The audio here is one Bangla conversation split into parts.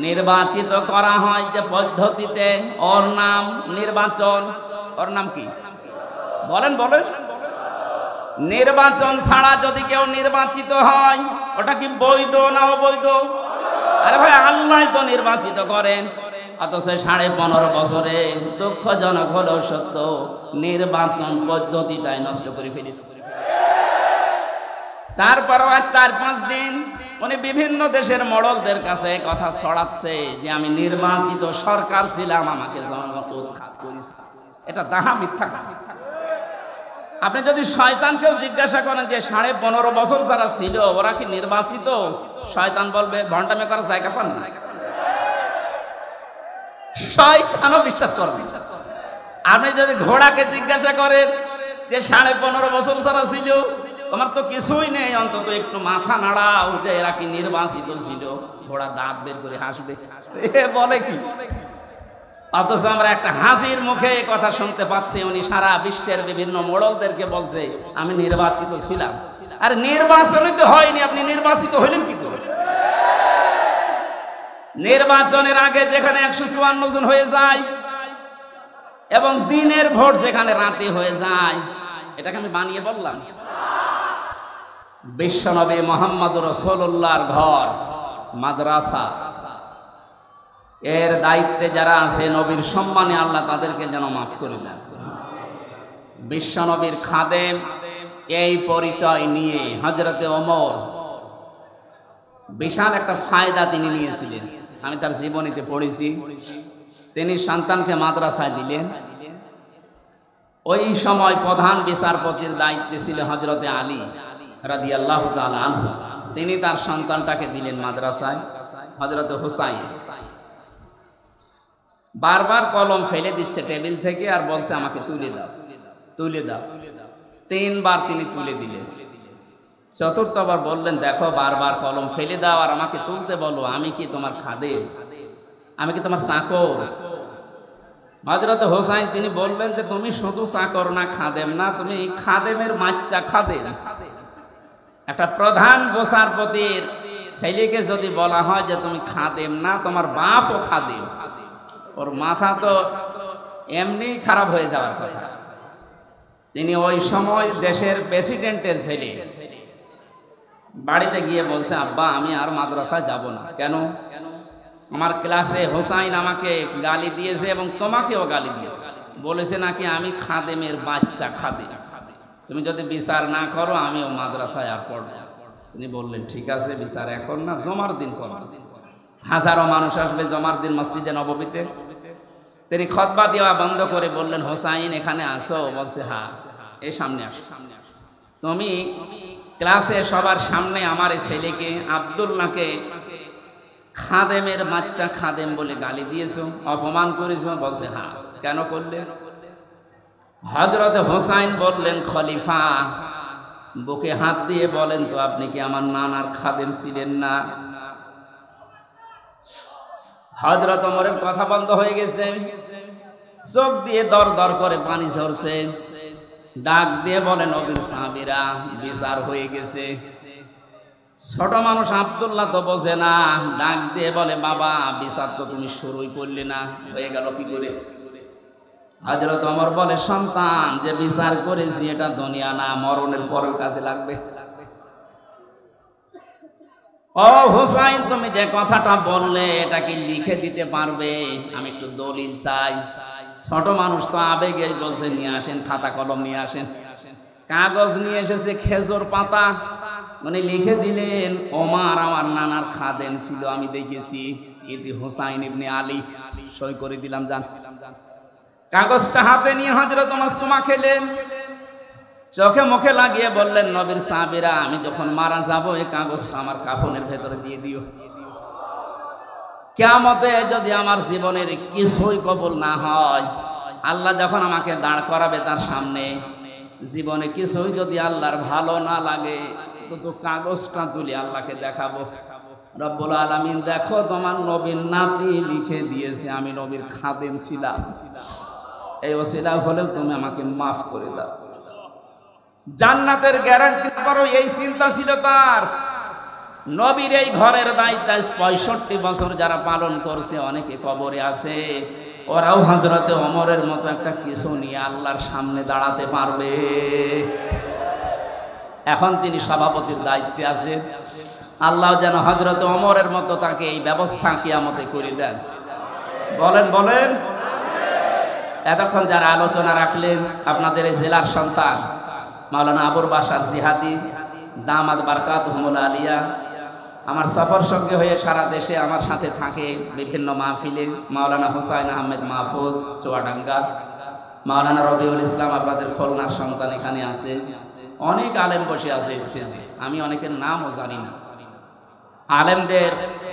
নির্বাচিত করা হয় যে পদ্ধতিতে, ওর নাম নির্বাচন। ওর নাম কি বলেন বলেন? নির্বাচন ছাড়া যদি কেউ নির্বাচিত হয় ওটা কি বৈধ না অবৈধ? আরে ভাই, আল্লাহ তো নির্বাচিত করেন। অথচ 15.5 বছরে দুঃখজনক হলেও সত্য, নির্বাচন পদ্ধতিটাই নষ্ট করে ফেলেছে। তারপরও 4-5 দিন উনি বিভিন্ন দেশের মডলদের কাছে কথা ছড়াচ্ছে যে আমি নির্বাচিত সরকার ছিলাম, আমাকে জনগণ উৎখাত করেছে। এটা দাহা মিথ্যা। আপনি যদি শয়তানকেও জিজ্ঞাসা করেন যে 15.5 বছর যারা ছিল ওরা কি নির্বাচিত, শয়তান বলবে ভণ্ডামি করার জায়গা পান না। শয়তানও বিশ্বাস করবে। আপনি যদি ঘোড়াকে জিজ্ঞাসা করেন যে 15.5 বছর যারা ছিল তোমার তো কিছুই নেই, অন্তত একটু মাথা নাড়া উঠে, এরা কি নির্বাচিত ছিল? ঘোড়া দাঁত বের করে হাসবে, বলে কি? অথচ আমরা একটা হাসির মুখে কথা শুনতে পাচ্ছি, উনি সারা বিশ্বের বিভিন্ন মোড়লদেরকে বলছে আমি নির্বাচিত ছিলাম। আর নির্বাচনই তো হয়নি, আপনি নির্বাচিত হইলেন কি করে? নির্বাচনের আগে যেখানে 154 জন হয়ে যায় এবং দিনের ভোট যেখানে রাতে হয়ে যায়, এটাকে আমি বানিয়ে বললাম? বিশ্বনবী মুহাম্মদুর রাসূলুল্লাহর ঘর মাদ্রাসা, এর দায়িত্বে যারা আছে নবীর সম্মানে আল্লাহ তাদেরকে যেন মাফ করে দেন। বিশ্বনবীর খাদেম এই পরিচয় নিয়ে হযরতে ওমর বিশাল একটা ফায়দা তিনি নিয়েছিলেন। আমি তার জীবনীতে পড়েছি। তিনি সন্তানকে মাদ্রাসায় দিলেন। ওই সময় প্রধান বিচারপতির দায়িত্বে ছিল হযরতে আলী রাদিয়াল্লাহু তাআলা আনহু। তিনি তার সন্তানটাকে দিলেন মাদ্রাসায়, হযরতে হুসাইন। বারবার কলম ফেলে দিচ্ছে টেবিল থেকে আর বলছে আমাকে তুলে দাও, তুলে দাও। 3 বার তিনি তুলে দিলেন। চতুর্থবার বললেন দেখো, বারবার কলম ফেলে দাও আর আমাকে তুলতে বলো, আমি কি তোমার খাদেম? আমি কি তোমার চাকর? হযরত হুসাইন তিনি বললেন যে তুমি শুধু চাকর না, খাদেম না, তুমি খাদেমের বাচ্চা খাদেম। একটা প্রধান বিচারপতির ছেলেকে যদি বলা হয় যে তুমি খাদেম না, তোমার বাপও খাদেম, ওর মাথা তো এমনি খারাপ হয়ে যাওয়ার কথা। তিনি ওই সময় দেশের প্রেসিডেন্টের ছেলে, বাড়িতে গিয়ে বলছে আব্বা আমি আর মাদ্রাসায় যাব না। কেন? আমার ক্লাসে হুসাইন আমাকে গালি দিয়েছে এবং তোমাকেও গালি দিয়েছে, বলেছে নাকি আমি খাদেমের বাচ্চা খাদেম, তুমি যদি বিচার না করো আমিও মাদ্রাসায় আর পড়ব। তিনি বললেন ঠিক আছে, বিচার এখন না, জমার দিন করো। হাজারো মানুষ আসবে জমার দিন মসজিদে নববীতে। তিনি খুতবা দেওয়া বন্ধ করে বললেন হুসাইন এখানে আসো। বলছে হ্যাঁ, এই সামনে আসো। তুমি ক্লাসে সবার সামনে আমার এই ছেলেকে আব্দুল্লাহকে খাদেমের বাচ্চা খাদেম বলে গালি দিয়েছো, অপমান করেছো। বলছে হ্যাঁ। কেন করলে? হযরত হুসাইন বললেন খলিফা, বুকে হাত দিয়ে বলেন তো আপনি কি আমার নানার খাদেম ছিলেন না? হযরত ওমরের কথা বন্ধ হয়ে গেছে, চোখ দিয়ে দর দর করে পানি ঝরছে। ডাক দিয়ে বলেন নবীর সাহাবীরা বিচার হয়ে গেছে। ছোট মানুষ আব্দুল্লাহ তো বোঝে না, ডাক দিয়ে বলে বাবা বিচার তো তুমি শুরুই করলে না, হয়ে গেল কি করে? হযরত ওমর বলে সন্তান, যে বিচার করেছি এটা দুনিয়া না, মরণের পরের কাজে লাগবে। ও হুসাইন, তুমি যে কথাটা বললে এটা কি লিখে দিতে পারবে? আমি একটু দলিল চাই। ছোট মানুষ তো আবেগে বলছে নিয়ে আসেন, খাতা কলম নিয়ে আসেন। কাগজ নিয়ে এসেছে, খেজুর পাতা। উনি লিখে দিলেন ওমর আমার নানার খাদেম ছিল, আমি দেখেছি, ইতি হুসাইন ইবনে আলী। সই করে দিলাম, যান। কাগজটা হাতে নিয়ে হযরত ওমর চুমা খেলেন, চোখে মুখে লাগিয়ে বললেন নবীর সাহাবীরা আমি যখন মারা যাব এই কাগজটা আমার কাফনের ভেতরে দিয়ে দিও। কিয়ামতে যদি আমার জীবনের কিছুই কবুল না হয়, আল্লাহ যখন আমাকে দাঁড় করাবে তার সামনে, জীবনে কিছুই যদি আল্লাহর ভালো না লাগে তো কাগজটা তুলে আল্লাহকে দেখাবো, রব্বুল আলামিন দেখো তোমার নবীর নাতি লিখে দিয়েছে আমি নবীর খাদেম ছিলাম, এই ওসিলা হলেও তুমি আমাকে মাফ করে দাও। জান্নাতের গ্যারান্টি করো, এই চিন্তা ছিল তার। নবীর এই ঘরের দায়িত্ব 65 বছর যারা পালন করছে, অনেকে কবরে আছে, ওরাও হযরতে ওমরের মতো একটা কিছু নিয়ে আল্লাহর সামনে দাঁড়াতে পারবে। এখন যিনি সভাপতির দায়িত্বে আছে, আল্লাহ যেন হযরতে ওমরের মতো তাকে এই ব্যবস্থা কিয়ামতে করে দেন। বলেন বলেন। এতক্ষণ যারা আলোচনা রাখলেন, আপনাদের এই জেলার সন্তান মাওলানা আবুল বাশার জিহাদি দামাত বারকাতুহুল আলিয়া আমার সফর সঙ্গে হয়ে সারা দেশে আমার সাথে থাকে বিভিন্ন মাহফিলে। মাওলানা হুসাইন আহমেদ মাহফুজ চুয়াডাঙ্গা, মাওলানা রবিউল ইসলাম আপনাদের খুলনার সন্তান এখানে আছে, অনেক আলেম বসে আছে স্টেজে, আমি অনেকের নামও জানি না। আলেমদের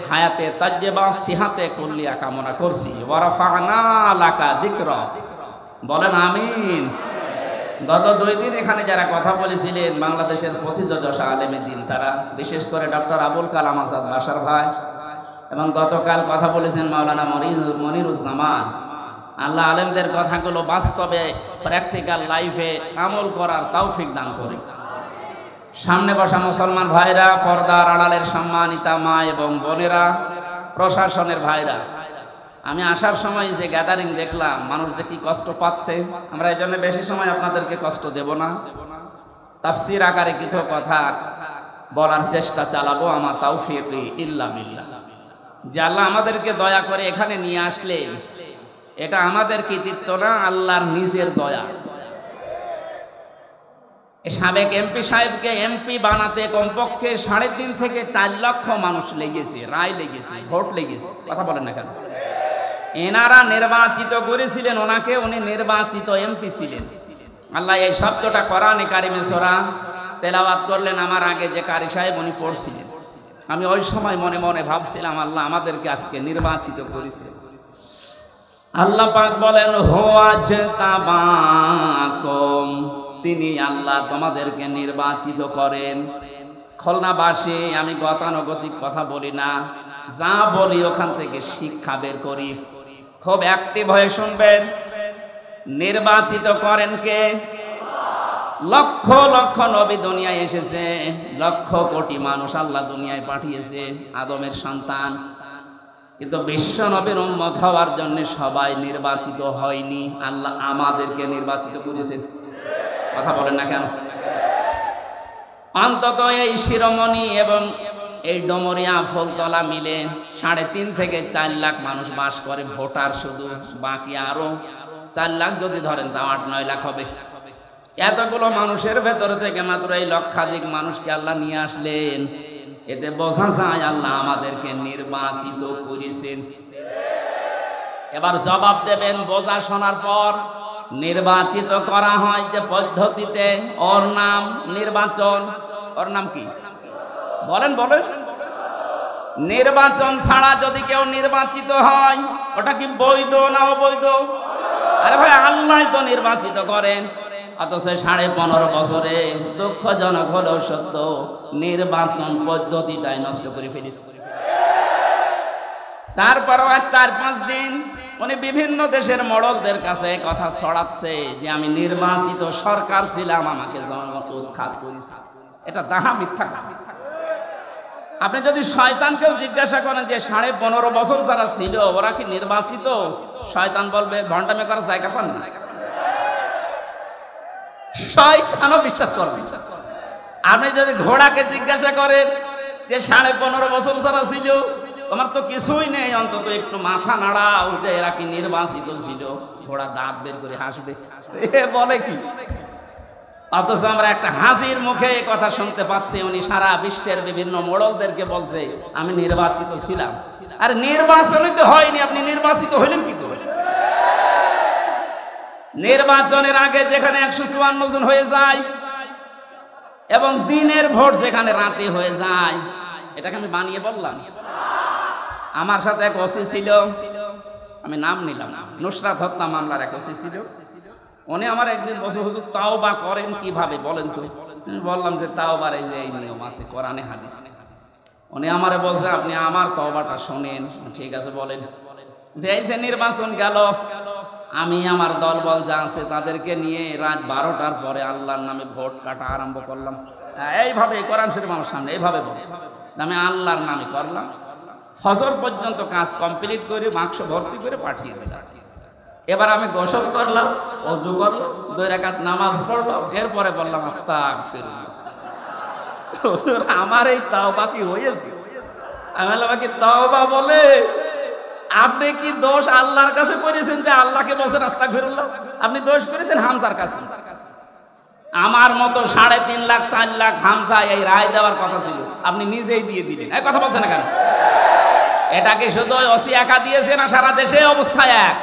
হায়াতে তাজ্জেবা সিহাতে কুল্লিয়া কামনা করছি। ওয়া রাফা'না লাকা যিকরা, বলেন আমিন। গত 2 দিন এখানে যারা কথা বলেছিলেন বাংলাদেশের প্রথিতযশা আলেমে দিন, তারা বিশেষ করে ডক্টর আবুল কালাম আজাদ বাশার ভাই, এবং গতকাল কথা বলেছেন মাওলানা মনিরুজ্জামান। আল্লাহ আলেমদের কথাগুলো বাস্তবে প্র্যাকটিক্যাল লাইফে আমল করার তৌফিক দান করে। সামনে বসা মুসলমান ভাইরা, পর্দার আড়ালের সম্মানিতা মা এবং বোনেরা, প্রশাসনের ভাইরা, আমি আসার সময় যে গ্যাদারিং দেখলাম, মানুষ যে কি কষ্ট পাচ্ছে, আমরা এই জন্য বেশি সময় আপনাদেরকে কষ্ট দেব না। তাফসীর আকারে কিছু কথা বলার চেষ্টা চালাবো, আমার তাওফীক ইল্লা বিল্লাহ। যে আল্লাহ আমাদেরকে দয়া করে এখানে নিয়ে আসলেন, এটা আমাদের কৃতিত্ব না, আল্লাহর নিজের দয়া। সাবেক এমপি সাহেবকে এমপি বানাতে কমপক্ষে 3.5 থেকে 4 লক্ষ মানুষ লেগেছে, রায় লেগেছে, ভোট লেগেছে। কথা বলেন না কেন? এনারা নির্বাচিত করেছিলেন ওনাকে, উনি নির্বাচিত এমপি ছিলেন। আল্লাহ এই শব্দটা কোরআনে কারিমে সূরা তেলাওয়াত করলেন, আমার আগে যে কারি সাহেব উনি পড়ছিলেন। আমি ওই সময় মনে মনে ভাবছিলাম, আল্লাহ আমাদেরকে আজকে নির্বাচিত করেছে। আল্লাহ পাক বলেন, হুয়াজতাবাকুম, তিনি আল্লাহ তোমাদেরকে নির্বাচিত করেন। খুলনাবাসী, আমি গতানুগতিক কথা বলি না, যা বলি ওখান থেকে শিক্ষা বের করি। খুব অ্যাক্টিভ হয়ে শুনবেন। নির্বাচিত করেন কে? লক্ষ লক্ষ নবী দুনিয়ায় এসেছে, লক্ষ কোটি মানুষ আল্লাহ দুনিয়ায় পাঠিয়েছে, আদমের সন্তান। কিন্তু বিশ্ব নবীর উম্মত হওয়ার জন্য সবাই নির্বাচিত হয়নি, আল্লাহ আমাদেরকে নির্বাচিত করেছেন। কথা বলেন না কেন? অন্তত এই শিরোমণি এবং এই ডমরিয়া ফুলতলা মিলে 3.5 থেকে 4 লাখ মানুষ বাস করে, ভোটার শুধু। বাকি আরো 4 লাখ যদি ধরেন তা 8-9 লাখ হবে। এতগুলো মানুষের ভেতর থেকে মাত্র এই লক্ষাধিক মানুষকে আল্লাহ নিয়ে আসলেন। এতে বোঝা যায় আল্লাহ আমাদেরকে নির্বাচিত করেছেন। এবার জবাব দেবেন বোঝা শোনার পর। নির্বাচিত করা হয় যে পদ্ধতিতে, ওর নাম নির্বাচন। ওর নাম কি? বলেন বলেন। নির্বাচন ছাড়া যদি কেউ নির্বাচিত হয়, ওটা কি বৈধ না অবৈধ? আরে ভাই, আল্লাহ তো নির্বাচিত করেন। অথচ 15.5 বছরে, দুঃখজনক হলেও সত্য, নির্বাচন পদ্ধতিটাই নষ্ট করে ফেলেছে। তারপরও 4-5 দিন উনি বিভিন্ন দেশের মডলদের কাছে কথা ছড়াচ্ছে যে আমি নির্বাচিত সরকার ছিলাম, আমাকে জনগণ উৎখাত করেছে। এটা দাহা মিথ্যা। আপনি যদি শয়তানকেও জিজ্ঞাসা করেন যে 15.5 বছর যারা ছিল ওরা কি নির্বাচিত, শয়তান বলবে ভণ্ডামি করার জায়গা পান না। শয়তানও বিশ্বাস করবে। আপনি যদি ঘোড়াকে জিজ্ঞাসা করেন যে 15.5 বছর যারা ছিল তোমার তো কিছুই নেই, অন্তত একটু মাথা নাড়া উঠে, এরা কি নির্বাচিত ছিল? ঘোড়া দাঁত বের করে হাসবে, বলে কি? অথচ আমরা একটা হাসির মুখে কথা শুনতে পাচ্ছি, উনি সারা বিশ্বের বিভিন্ন মোড়লদেরকে বলছে আমি নির্বাচিত ছিলাম। আর নির্বাচনই তো হয়নি, আপনি নির্বাচিত হইলেন কি করে? নির্বাচনের আগে যেখানে 154 জন হয়ে যায় এবং দিনের ভোট যেখানে রাতে হয়ে যায়, এটাকে আমি বানিয়ে বললাম। আমার সাথে এক ওসি ছিল, আমি নাম নিলাম, নুসরাত হত্যা মামলার এক ওসি ছিল। উনি আমার একদিন বসে, হুজুর তাওবা করেন কিভাবে বলেন তো? বললাম যে তাওবার এই যে এই নিয়ম আছে কোরআনে হাদিসে। উনি আমারে বলছে আপনি আমার তওবাটা শোনেন। ঠিক আছে বলেন। যে এই যে নির্বাচন গেল, আমি আমার দলবল যা আছে তাদেরকে নিয়ে রাত 12টার পরে আল্লাহর নামে ভোট কাটা আরম্ভ করলাম। এইভাবে কোরআন শরীফ আমার সামনে এইভাবে বলছে। আমি আল্লাহর নামে করলাম। ফজর পর্যন্ত কাজ কমপ্লিট করে বাক্স ভর্তি করে পাঠিয়ে দিলাম। এবার আমি গোসল করলাম, ওযু করলাম, 2 রাকাত নামাজ পড়লাম, এরপরে বললাম আস্তাগফিরুল্লাহ। হুজুর আমার এই তাওবা কি হয়েছে? আমি বললাম কি তাওবা বলে আপনি কি দোষ আল্লাহর কাছে করেছেন যে আল্লাহকে বলছেন আস্তাগফিরুল্লাহ? আপনি দোষ করেছেন হামজার কাছে। আমার মতো 3.5 লাখ 4 লাখ হামজা এই রায় দেওয়ার কথা ছিল, আপনি নিজেই দিয়ে দিলেন। এই কথা বলছেন না কেন? এটাকে শুধু ওসি একা দিয়েছে না সারা দেশে অবস্থা এক?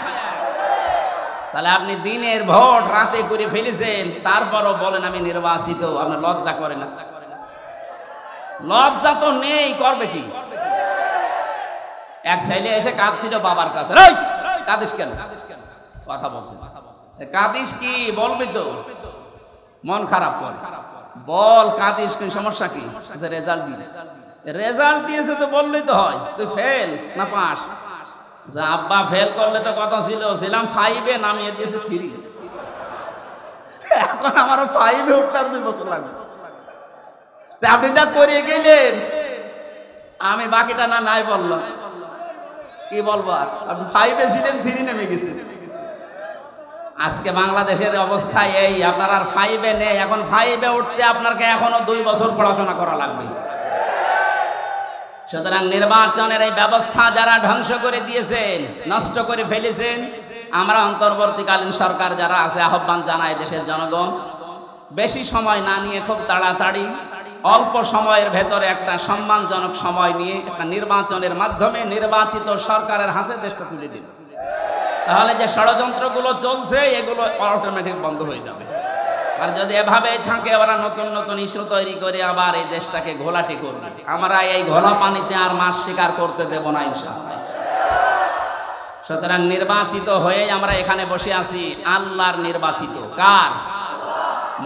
তাহলে আপনি দিনের ভোট রাতে করে ফেলেছেন, তারপরও বলেন আমি নির্বাচিত। আপনার লজ্জা করে না? লজ্জা তো নেই, করবে কি? এক ছেলে এসে কাঁদছিল বাবার কাছে। এই কাঁদিস কেন? কথা বলছে, কাঁদিস কি বলবি তো, মন খারাপ কর, বল কাঁদিস কি, সমস্যা কি? রেজাল্ট দিয়েছে। রেজাল্ট দিয়েছে তো বললেই তো হয়, তুই ফেল না পাস? যা আব্বা ফেল করলে তো কথা ছিল, ছিলাম 5-এ, নামিয়ে দিয়েছে 3। এখন আমারও 5-এ উঠতে আর 2 বছর লাগবে। আপনি যা করে গেলেন, আমি বাকিটা না নাই বললাম, কি বলবো আর? আপনি 5-এ ছিলেন, 3 নেমে গেছেন। আজকে বাংলাদেশের অবস্থা এই, আপনার আর 5-এ নেই। এখন 5-এ উঠতে আপনাকে এখনো 2 বছর পড়াশোনা করা লাগবে। সুতরাং নির্বাচনের এই ব্যবস্থা যারা ধ্বংস করে দিয়েছেন, নষ্ট করে ফেলেছেন, আমরা অন্তর্বর্তীকালীন সরকার যারা আছে আহ্বান জানাই দেশের জনগণ, বেশি সময় না নিয়ে খুব তাড়াতাড়ি অল্প সময়ের ভেতরে একটা সম্মানজনক সময় নিয়ে একটা নির্বাচনের মাধ্যমে নির্বাচিত সরকারের হাতে দেশটা তুলে দিন। তাহলে যে ষড়যন্ত্রগুলো চলছে এগুলো অটোমেটিক বন্ধ হয়ে যাবে। আর যদি এভাবেই থাকে, ওরা নতুন নতুন ইস্যু তৈরি করে আবার এই দেশটাকে ঘোলাটি করবে। আমরা এই ঘোলা পানিতে আর মাছ শিকার করতে দেব না ইনশাআল্লাহ। সুতরাং নির্বাচিত হয়ে আমরা এখানে বসে আছি, আল্লাহর নির্বাচিত। কার?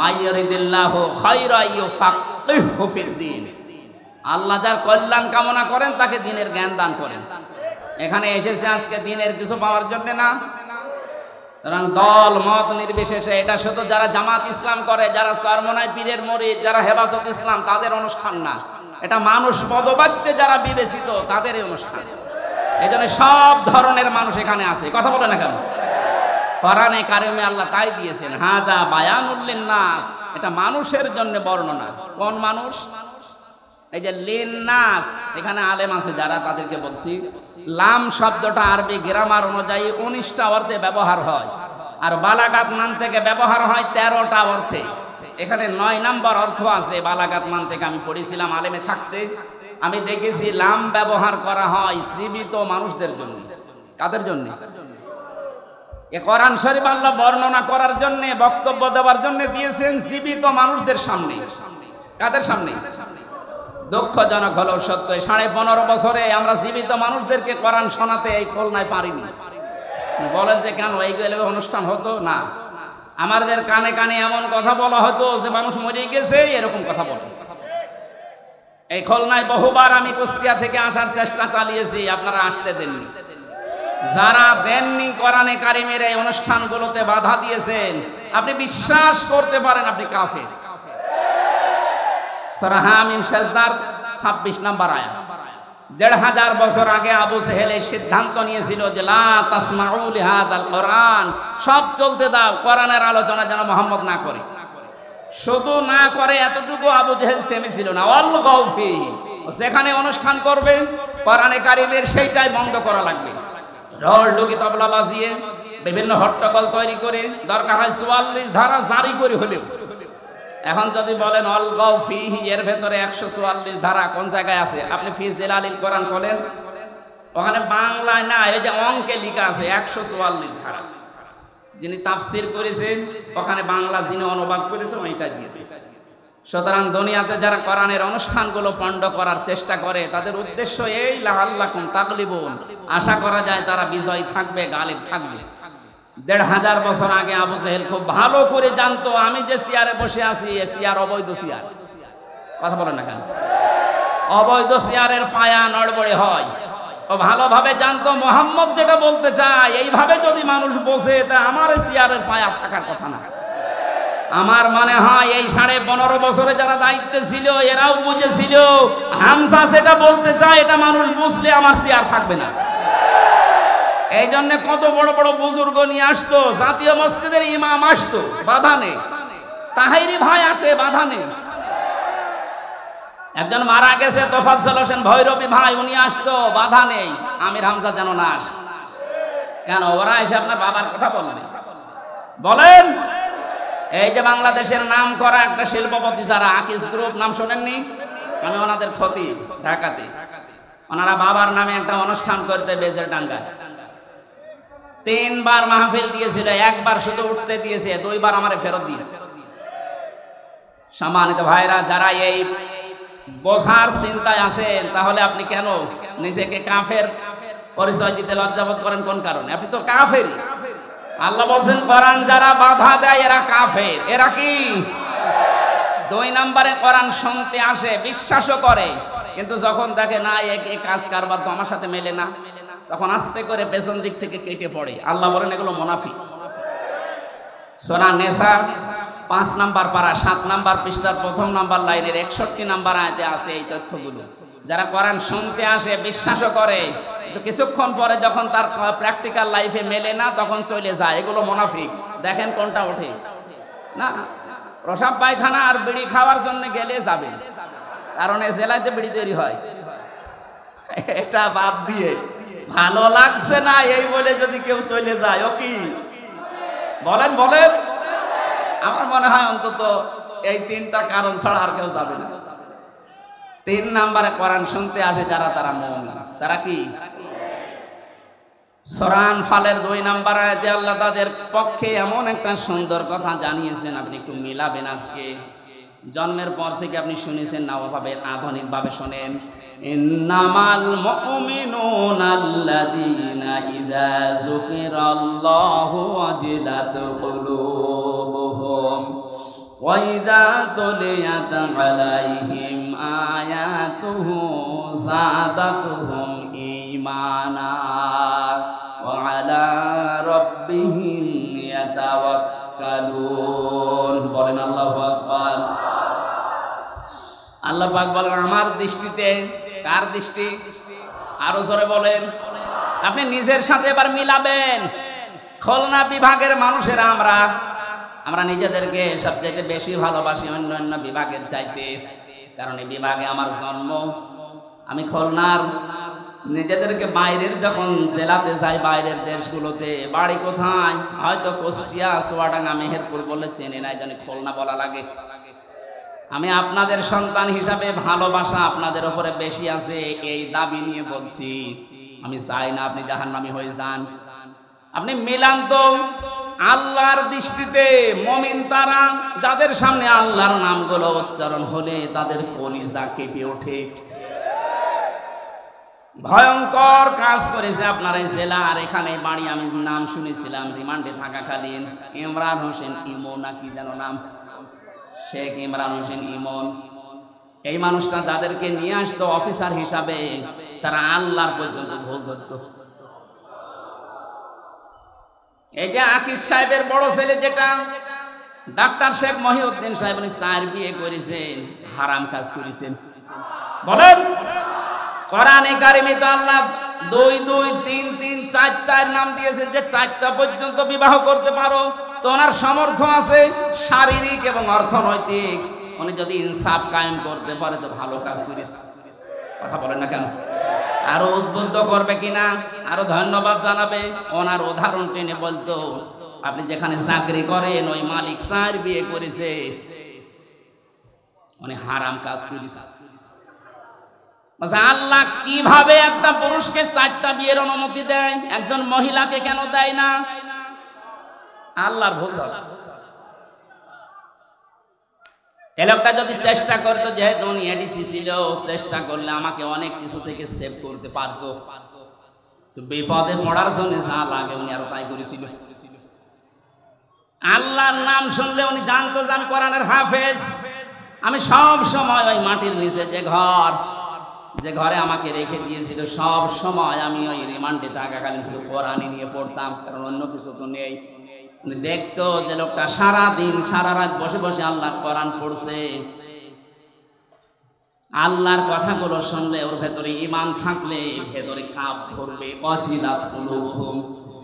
মাইয়ারিদিল্লাহু খায়রা ইউফাক্কিহু ফিদ্দীন। আল্লাহ যার কল্যাণ কামনা করেন তাকে দ্বীনের জ্ঞান দান করেন। এখানে এসেছে আজকে দ্বীনের কিছু পাওয়ার জন্য না। সুতরাং দল মত নির্বিশেষে, এটা শুধু যারা জামাত ইসলাম করে, যারা চরমনাই পীরের মুরিদ, যারা হেফাজত ইসলাম, তাদের অনুষ্ঠান না। এটা মানুষ পদবাচ্যে যারা বিবেচিত তাদের এই অনুষ্ঠান। এই জন্য সব ধরনের মানুষ এখানে আছে। কথা বলে না কেন? কোরআনে কারিমে আল্লাহ তাই দিয়েছেন, হাযা বায়ানুল লিন্নাস। এটা মানুষের জন্য বর্ণনা। কোন মানুষ? এই যে লিন্নাস, এখানে আলেম আছে যারা, তাদেরকে বলছি, লাম শব্দটা আরবি গ্রামার অনুযায়ী 19টা অর্থে ব্যবহার হয়, আর বালাগাত মান থেকে ব্যবহার হয় 13টা অর্থে। এখানে 9 নম্বর অর্থ আছে বালাগাত মান থেকে। আমি পড়েছিলাম আলেমে থাকতে, আমি দেখেছি লাম ব্যবহার করা হয় জীবিত মানুষদের জন্য। কাদের জন্য? এ কোরআন শরীফ আল্লাহ বর্ণনা করার জন্য, বক্তব্য দেওয়ার জন্য দিয়েছেন জীবিত মানুষদের সামনে। কাদের সামনে? দুঃখজনক হলো সত্য, 15.5 বছরে আমরা জীবিত মানুষদেরকে কোরআন শোনাতে এই খুলনায় পারিনি। বলেন যে কেন এইগুলো অনুষ্ঠান হতো না? আমাদের কানে কানে এমন কথা বলা হতো যে মানুষ মরে গেছে, এরকম কথা বলে। এই খুলনায় বহুবার আমি কুষ্টিয়া থেকে আসার চেষ্টা চালিয়েছি, আপনারা আসতে দেননি। যারা দেননি, কোরআনে কারিমের এই অনুষ্ঠানগুলোতে বাধা দিয়েছেন, আপনি বিশ্বাস করতে পারেন আপনি কাফের। সূরা হামিম সেজদার 26 নম্বর আয়াত। 1500 বছর আগে আবু জেহেল এই সিদ্ধান্ত নিয়েছিল যে লা তাসমাউ লিহাদাল কোরআন, সব চলতে দাও, কোরআনের আলোচনা যেন মুহাম্মদ না করে। শুধু না করে এতটুকু আবু জেহেল সেমেছিল না, ওয়াল গাউফি, যেখানে অনুষ্ঠান করবে কোরআনে কারিমের সেইটাই বন্ধ করা লাগবে। ঢোল ঢুকি তবলা বাজিয়ে বিভিন্ন হট্টগোল তৈরি করে, দরকার হয় 44 ধারা জারি করে হলেও। এখন যদি বলেন অল গাউফি, এর ভেতরে 144 ধারা কোন জায়গায় আছে? আপনি ফি জিলালিল কোরআন বলেন, ওখানে বাংলায় না, এই যে অঙ্কে লেখা আছে 144 ধারা। যিনি তাফসির করেছেন ওখানে বাংলা যিনি অনুবাদ করেছেন ওইটা দিয়েছে। সুতরাং দুনিয়াতে যারা কোরআনের অনুষ্ঠানগুলো পণ্ড করার চেষ্টা করে, তাদের উদ্দেশ্য এই লাআল্লাকুম তাগলিবুন, আশা করা যায় তারা বিজয় থাকবে, গালিব থাকবে। 1500 বছর আগে আবু জেহেল খুব ভালো করে জানতো আমি যে চেয়ারে বসে আছি এ চেয়ার অবৈধ চেয়ার। কথা বলেন না কেন? অবৈধ চেয়ারের পায়া নড়বড়ে হয়। ও ভালোভাবে জানতো মুহাম্মদ যেটা বলতে চায় এইভাবে যদি মানুষ বসে, তা আমার চেয়ারের পায়া থাকার কথা না। আমার মনে হয় এই 15.5 বছরে যারা দায়িত্বে ছিল এরাও বুঝেছিল হামজা যেটা বলতে চায় এটা মানুষ বুঝলে আমার চেয়ার থাকবে না। এই জন্য কত বড় বড় বুজুর্গ নিয়ে আসতো, জাতীয় মসজিদের ইমাম আসতো, বাধা নেই। তাহেরি ভাই আসে, বাধা নেই। একজন মারা গেছে তোফাজ্জল হোসেন ভৈরবী ভাই, উনি আসতো, বাধা নেই। আমির হামজা যেন না আসে। কেন? ওরা এসে আপনার বাবার কথা বলবে। বলেন, এই যে বাংলাদেশের নাম করা একটা শিল্পপতি যারা আকিস গ্রুপ, নাম শোনেননি? আমি ওনাদের ক্ষতি ঢাকাতে, ওনারা বাবার নামে একটা অনুষ্ঠান করতে বেজের ডাঙ্গায় 3 বার মাহফিল দিয়েছিল, 1 বার শুধু উঠতে দিয়েছে, 2 বার আমারে ফেরত দিয়েছে। সম্মানিত ভাইরা, যারা এই বোঝার চিন্তায় আছেন, তাহলে আপনি কেন নিজেকে কাফের পরিচয় দিতে লজ্জাবোধ করেন? কোন কারণে? আপনি তো কাফেরই। আল্লাহ বলছেন কোরআন যারা বাধা দেয় এরা কাফের। এরা কি? 2 নম্বরে কোরআন শুনতে আসে, বিশ্বাসও করে, কিন্তু যখন দেখে না এই কাজ কারবার তো আমার সাথে মেলে না, তখন আস্তে করে পেছন দিক থেকে কেটে পড়ে। আল্লাহ বলেন এগুলো মুনাফিক। সূরা নিসা 5 নম্বর পারা 7 নম্বর পৃষ্ঠার 1ম নম্বর লাইনের 61 নম্বর আয়াতে আছে এই তথ্যগুলো। যারা কোরআন শুনতে আসে, বিশ্বাসও করে, কিন্তু কিছুক্ষণ পরে যখন তার প্র্যাকটিক্যাল লাইফে মেলে না তখন চলে যায়, এগুলো মুনাফিক। দেখেন কোনটা ওঠে না। প্রসাব পায়খানা আর বিড়ি খাওয়ার জন্য গেলে যাবে, কারণ এই জেলাতে বিড়ি তৈরি হয়। এটা বাদ দিয়ে ভালো লাগছে না এই বলে যদি কেউ চলে যায়, ও কি? বলেন বলেন। আমার মনে হয় অন্তত এই 3টা কারণ ছাড়া আর কেউ যাবে না। 3 নম্বরে কোরআন শুনতে আসে যারা, তারা মুমিন। তারা কি? সূরা আনফালের 2 নম্বর আয়াতে আল্লাহ তাদের পক্ষে এমন একটা সুন্দর কথা জানিয়েছেন, আপনি একটু মিলাবেন। আজকে জন্মের পর থেকে আপনি শুনেছেন না, ওভাবে আধুনিক ভাবে শোনেন। ইন্নামাল মুমিনুনা আল্লাযীনা ইযা যুকিরাল্লাহু ওয়াজিলাত কুলুবুহুম ওয়া ইযা তুলিয়াত আলাইহিম আয়াতুহু যাদাতুহুম ঈমানা ওয়া আলা রাব্বিহিম ইয়াতাওয়াক্কালুন। বলেন আল্লাহু আকবার। আল্লাহ পাক বলেন আমার দৃষ্টিতে। কার দৃষ্টি? আরো জোরে বলেন। আপনি নিজের সাথে এবার মিলাবেন। খুলনা বিভাগের মানুষেরা আমরা নিজেদেরকে সবচেয়ে বেশি ভালোবাসি অন্য বিভাগের চাইতে, কারণ এই বিভাগে আমার জন্ম। আমি খুলনার, নিজেদেরকে বাইরের যখন জেলাতে যাই, বাইরের দেশগুলোতে, বাড়ি কোথায় হয়তো কুষ্টিয়া, চুয়াডাঙ্গা, মেহেরপুর বলে চেনে না, জানি খুলনা বলা লাগে। আমি আপনাদের সন্তান হিসাবে ভালোবাসা আপনাদের উপরে বেশি আছে, এই দাবি নিয়ে বলছি। আমি চাই না আপনি জাহান্নামী হয়ে যান। আপনি মিলান তো। আল্লাহর দৃষ্টিতে মুমিন তারা যাদের সামনে আল্লাহর নামগুলো উচ্চারণ হলে তাদের কলিজা কেঁপে ওঠে। ভয়ঙ্কর কাজ করেছে আপনার এই জেলা আর এখানে বাড়ি। আমি নাম শুনেছিলাম রিমান্ডে থাকাকালীন, ইমরান হোসেন ইমন নাকি যেন নাম, শেখ ইমরান হোসেন ইমন। এই মানুষটা যাদেরকে নিয়ে আসতো অফিসার হিসাবে, তারা আল্লাহর পর্যন্ত ভুল ধরত। এই যে আকিস সাহেবের বড় ছেলে যেটা ডাক্তার শেখ মহিউদ্দিন সাহেব, উনি 4 বিয়ে করেছেন, হারাম কাজ করেছেন। বলেন, কোরআনে কারিমে তো আল্লাহ 2 2 3 3 4 4 নাম দিয়েছে, যে 4টা পর্যন্ত বিবাহ করতে পারো। তো ওনার সামর্থ্য আছে শারীরিক এবং অর্থনৈতিক। উনি যদি ইনসাফ কায়েম করতে পারে তো ভালো কাজ করেছে। কথা বলেন না কেন? আরো উদ্বুদ্ধ করবে কিনা, আরো ধন্যবাদ জানাবে। ওনার উদাহরণ টেনে বলতো, আপনি যেখানে চাকরি করেন ওই মালিক 4 বিয়ে করেছে, উনি হারাম কাজ করেছে। আল্লাহ কিভাবে একটা পুরুষকে 4টা বিয়ের অনুমতি দেয়, একজন মহিলাকে কেন দেয় না? আল্লাহর ভুল ধরা। এই লোকটা যদি চেষ্টা করতো, যেহেতু উনি এডিসি ছিল, চেষ্টা করলে আমাকে অনেক কিছু থেকে সেভ করতে পারতো। তো বিপদে পড়ার জন্য যা লাগে উনি আরো তাই করেছিল। আল্লাহর নাম শুনলে উনি জানতো যে আমি কোরআনের হাফেজ। আমি সব সময় ওই মাটির নিচে যে ঘরে আমাকে রেখে দিয়েছিল, সব সময় আমি ওই রিমান্ডে থাকাকালীন কোরআনই নিয়ে পড়তাম, কারণ অন্য কিছু তো নেই। দেখতো যে লোকটা সারা দিন সারা রাত বসে বসে আল্লাহর কোরআন পড়ছে, আল্লাহর কথাগুলো শুনলে ওর ভেতরে ঈমান থাকলে ভেতরে কাপ ধরবে। অজিলাত কুলুবুহুম,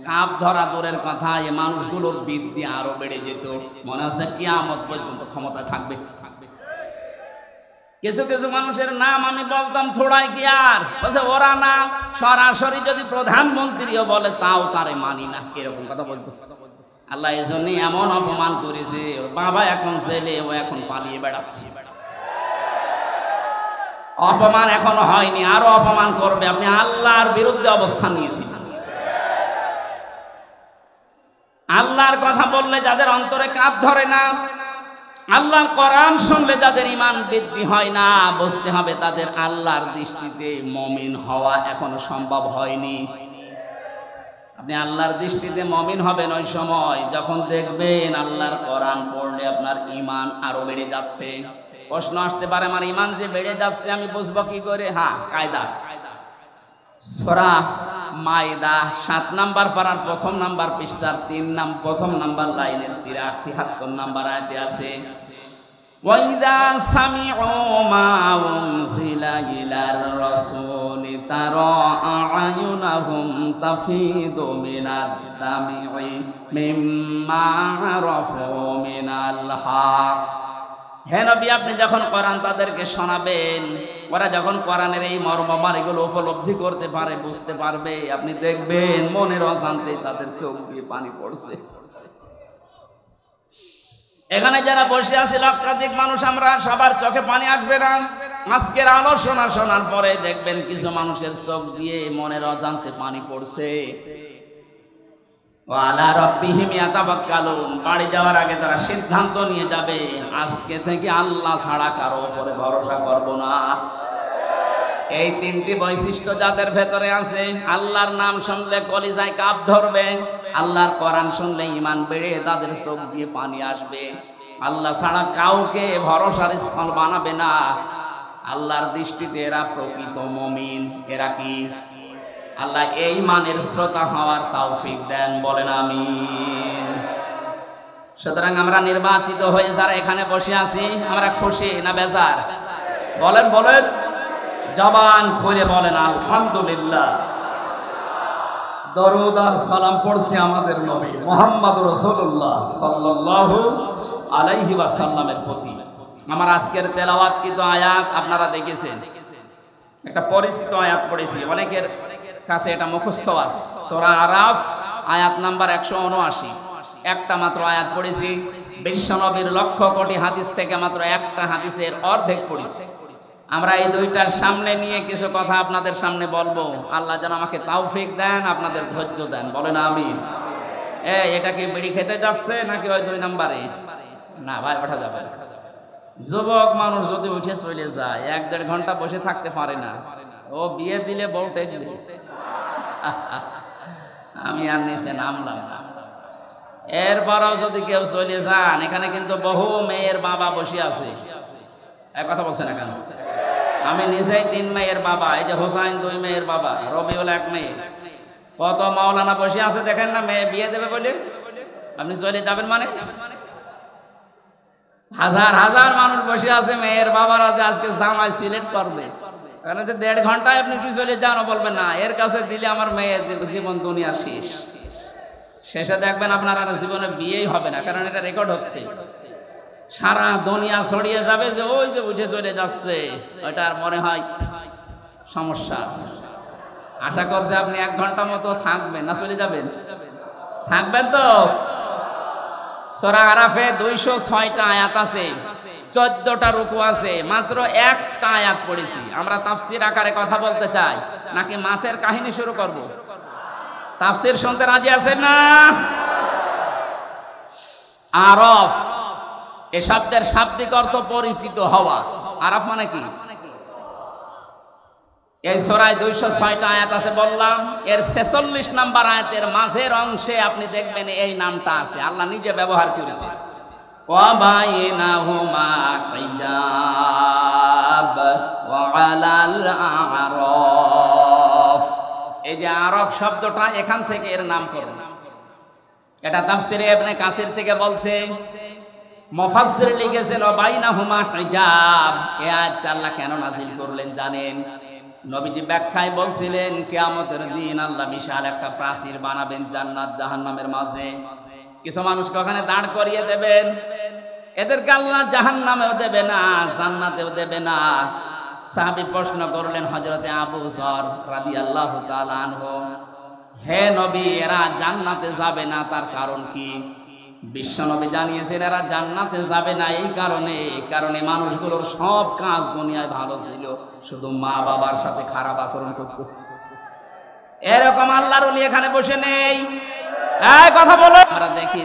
কাপ ধরা দূরের কথা, এই মানুষগুলোর বিদ্যা আরো বেড়ে যেত। মনে হচ্ছে কিয়ামত পর্যন্ত ক্ষমতা থাকবে। কিছু কিছু মানুষের নাম আমি বলতাম থোড়াই কি আর বলছে ওরা না, সরাসরি যদি প্রধানমন্ত্রীও বলে তাও তারে মানি না, এরকম কথা বলতো। আল্লাহ এই জন্য এমন অপমান করেছে, ওর বাবা এখন ছেলে, ও এখন পালিয়ে বেড়াচ্ছে। অপমান এখনো হয়নি, আরো অপমান করবে। আপনি আল্লাহর বিরুদ্ধে অবস্থান নিয়েছেন। আল্লাহর কথা বললে যাদের অন্তরে কাঁপ ধরে না, আল্লাহর কোরআন শুনলে যাদের ঈমান বৃদ্ধি হয় না, বুঝতে হবে তাদের আল্লাহর দৃষ্টিতে মুমিন হওয়া এখনো সম্ভব হয়নি। আপনি আল্লাহর দৃষ্টিতে মুমিন হবেন ওই সময় যখন দেখবেন আল্লাহর কোরআন পড়লে আপনার ঈমান আরো বেড়ে যাচ্ছে। প্রশ্ন আসতে পারে, আমার ঈমান যে বেড়ে যাচ্ছে আমি বুঝবো কি করে? হ্যাঁ, কায়দা আছে। সূরা মাইদা ৭ নাম্বার পারার প্রথম নাম্বার পৃষ্ঠার প্রথম নাম্বার লাইনের ৭৩ নাম্বার আয়াতে আছে, ওয়াইদা সামিউ মা উনজিলা ইলার রাসূলি তারা আ'য়ুনাহুম তাফিদু মিনাদ দামি মিম্মা আরাফু মিনাল হক। হে নবী, আপনি যখন কোরআন তাদেরকে শোনাবেন, ওরা যখন কোরআনের এই মর্মমান এগুলো উপলব্ধি করতে পারে, বুঝতে পারবে, আপনি দেখবেন মনের অজান্তে তাদের চোখ দিয়ে পানি পড়ছে। এখানে যারা বসে আছে লক্ষাধিক মানুষ, আমরা সবার চোখে পানি আসবে না। আজকের আলোচনা শোনার পরে দেখবেন কিছু মানুষের চোখ দিয়ে মনের অজান্তে পানি পড়ছে। ওয়ালা রাব্বিহিম ইয়াতাওয়াক্কালুন, বাড়ি যাওয়ার আগে তারা সিদ্ধান্ত নিয়ে যাবে আজকে থেকে আল্লাহ ছাড়া কারো উপরে ভরসা করব না। এই তিনটি বৈশিষ্ট্য যাদের ভেতরে আছে, আল্লাহর নাম শুনলে কলিজায় কাঁপ ধরবে, আল্লাহর কোরআন শুনলে ঈমান বেড়ে তাদের চোখ দিয়ে পানি আসবে, আল্লাহ ছাড়া কাউকে ভরসার স্থল বানাবে না। আল্লাহর দৃষ্টিতে এরা প্রকৃত মুমিন। এরা কি? আল্লাহ এই মানের শ্রোতা হওয়ার তৌফিক দেন, বলেন আমিন। সুতরাং আমরা নির্বাচিত হয়ে যারা এখানে বসে আছি, আমরা খুশি না বেজার? বলেন বলেন, জবান খুলে বলেন আলহামদুলিল্লাহ। দরুদ আর সালাম পড়ছি আমাদের নবী মুহাম্মদ রাসূলুল্লাহ সাল্লাল্লাহু আলাইহি ওয়াসাল্লামের প্রতি। আমার আজকের তেলাওয়াতকৃত আয়াত আপনারা দেখেছেন, একটা পরিচিত আয়াত পড়েছি, অনেকের কাছে এটা মুখস্থ আছে। সূরা আরাফ আয়াত নাম্বার 179, একটা মাত্র আয়াত পড়েছি। বিশ্বনবীর লক্ষ কোটি হাদিস থেকে মাত্র একটা হাদিসের অর্ধেক পড়েছি। আমরা এই দুইটার সামনে নিয়ে কিছু কথা আপনাদের সামনে বলবো। আল্লাহ যেন আমাকে তৌফিক দেন, আপনাদের ধৈর্য দেন, বলেন আমিন। এটা কি বিড়ি খেতে যাচ্ছে নাকি ওই 2 নম্বরে? না ভাই, ওঠা যাবে। যুবক মানুষ যদি উঠে চলে যায় 1-1.5 ঘন্টা বসে থাকতে পারে না, ও বিয়ে দিলে বউ টেকবে। আমি আর নিচে নামলাম না। এরপরও যদি কেউ চলে যান, এখানে কিন্তু বহু মেয়ের বাবা বসে আছে। এক কথা বলছে না কেন? আমি নিজেই 3 মেয়ের বাবা। এই যে হোসাইন 2 মেয়ের বাবা, রবিউল 1 মেয়ে। কত মাওলানা বসে আছে দেখেন না, মেয়ে বিয়ে দেবে বলে। আপনি চলে যাবেন মানে? হাজার হাজার মানুষ বসে আছে, মেয়ের বাবারা যে আজকে জামাই সিলেক্ট করবে। কারণ 1.5 ঘন্টায় আপনি কি চলে যান, বলবেন না এর কাছে দিলে আমার মেয়ের জীবন দুনিয়া শেষ। শেষে দেখবেন আপনার আর জীবনে বিয়েই হবে না, কারণ এটা রেকর্ড হচ্ছে। সারা দুনিয়া ছড়িয়ে যাবে যে ওই যে উঠে চলে যাচ্ছে, ওইটা আর মনে হয় সমস্যা আছে। আশা করছে আপনি 1 ঘন্টা মতো থাকবেন, না চলে যাবেন? থাকবেন তো? সূরা আরাফে 206টা আয়াত আছে, 14টা রুকু আছে, মাত্র একটা আয়াত পড়েছি। আমরা তাফসীর আকারে কথা বলতে চাই নাকি মাছের কাহিনী শুরু করব? তাফসীর শুনতে রাজি আছেন না? আরাফ এ শব্দের শাব্দিক অর্থ পরিচিত হওয়া। আরাফ মানে কি? এই সূরায় 206টা আয়াত আছে বললাম, এর 46 নাম্বার আয়াতের মাঝের অংশে আপনি দেখবেন এই নামটা আছে, আল্লাহ নিজে ব্যবহার করেছে। ওয়া বাইনাহুমা হিজাব ওয়া আলাল আরাফ। এই যে আরাফ শব্দটা, এখান থেকে এর নামকরণ। এটা তাফসিরে ইবনে কাসির থেকে বলছে, মুফাসসির লিখেছেন বাইনাহুমা হিজাব। এই আয়াতটা আল্লাহ কেন নাযিল করলেন জানেন? নবীজি ব্যাখ্যায় বলছিলেন কিয়ামতের দিন আল্লাহ বিশাল একটা প্রাচীর বানাবেন জান্নাত জাহান্নামের মাঝে। কিছু মানুষকে ওখানে দাঁড় করিয়ে দেবেন, এদেরকে আল্লাহ জাহান্নামেও দেবে না, জান্নাতেও দেবে না। সাহাবী প্রশ্ন করলেন হযরতে আবু যর রাদিয়াল্লাহু তাআলা আনহু, হে নবী, এরা জান্নাতে যাবে না, তার কারণ কি? বিশ্ব নবী জানিয়েছেন এরা জান্নাতে যাবে না এই কারণে মানুষগুলোর সব কাজ দুনিয়ায় ভালো ছিল, শুধু মা বাবার সাথে খারাপ আচরণ করত। এরকম আল্লাহর ওলি এখানে বসে নেই। এই কথা বলো, আমরা দেখি